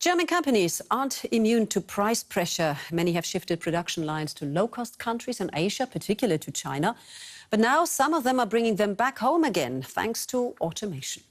German companies aren't immune to price pressure. Many have shifted production lines to low-cost countries in Asia, particularly to China. But now some of them are bringing them back home again, thanks to automation.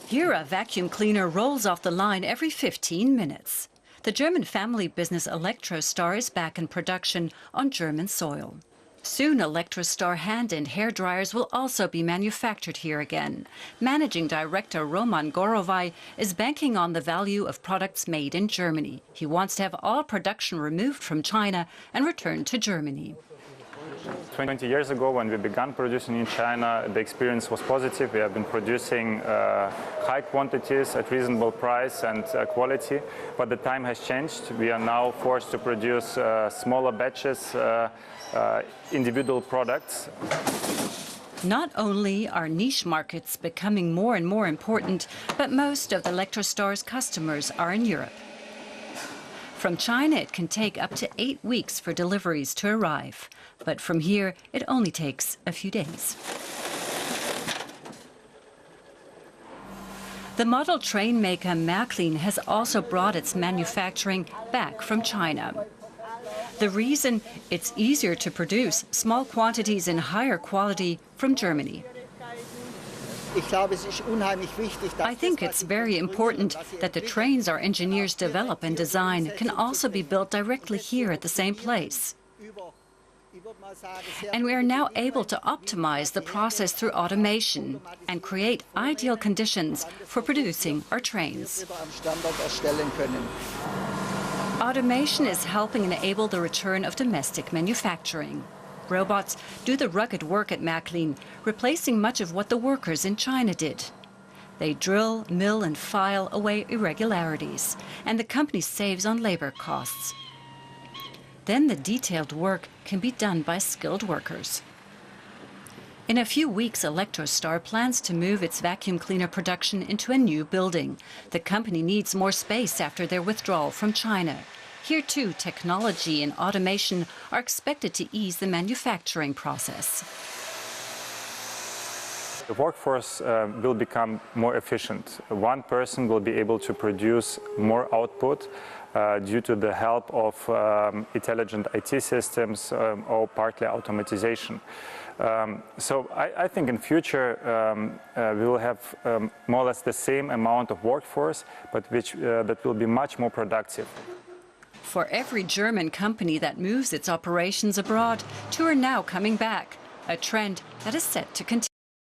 Here, a vacuum cleaner rolls off the line every 15 minutes. The German family business Elektrostar is back in production on German soil. Soon, Elektrostar hand and hair dryers will also be manufactured here again. Managing Director Roman Gorovai is banking on the value of products made in Germany. He wants to have all production removed from China and returned to Germany. 20 years ago, when we began producing in China, the experience was positive. We have been producing high quantities at reasonable price and quality, but the time has changed. We are now forced to produce smaller batches, individual products. Not only are niche markets becoming more and more important, but most of Elektrostar's customers are in Europe. From China, it can take up to 8 weeks for deliveries to arrive. But from here, it only takes a few days. The model train maker Märklin has also brought its manufacturing back from China. The reason? It's easier to produce small quantities in higher quality from Germany. I think it's very important that the trains our engineers develop and design can also be built directly here at the same place. And we are now able to optimize the process through automation and create ideal conditions for producing our trains. Automation is helping enable the return of domestic manufacturing. Robots do the rugged work at Märklin, replacing much of what the workers in China did. They drill, mill and file away irregularities, and the company saves on labor costs. Then the detailed work can be done by skilled workers. In a few weeks, Elektrostar plans to move its vacuum cleaner production into a new building. The company needs more space after their withdrawal from China. Here, too, technology and automation are expected to ease the manufacturing process. The workforce will become more efficient. One person will be able to produce more output due to the help of intelligent IT systems or partly automatization. So I think in future we will have more or less the same amount of workforce, but that will be much more productive. For every German company that moves its operations abroad, 2 are now coming back, a trend that is set to continue.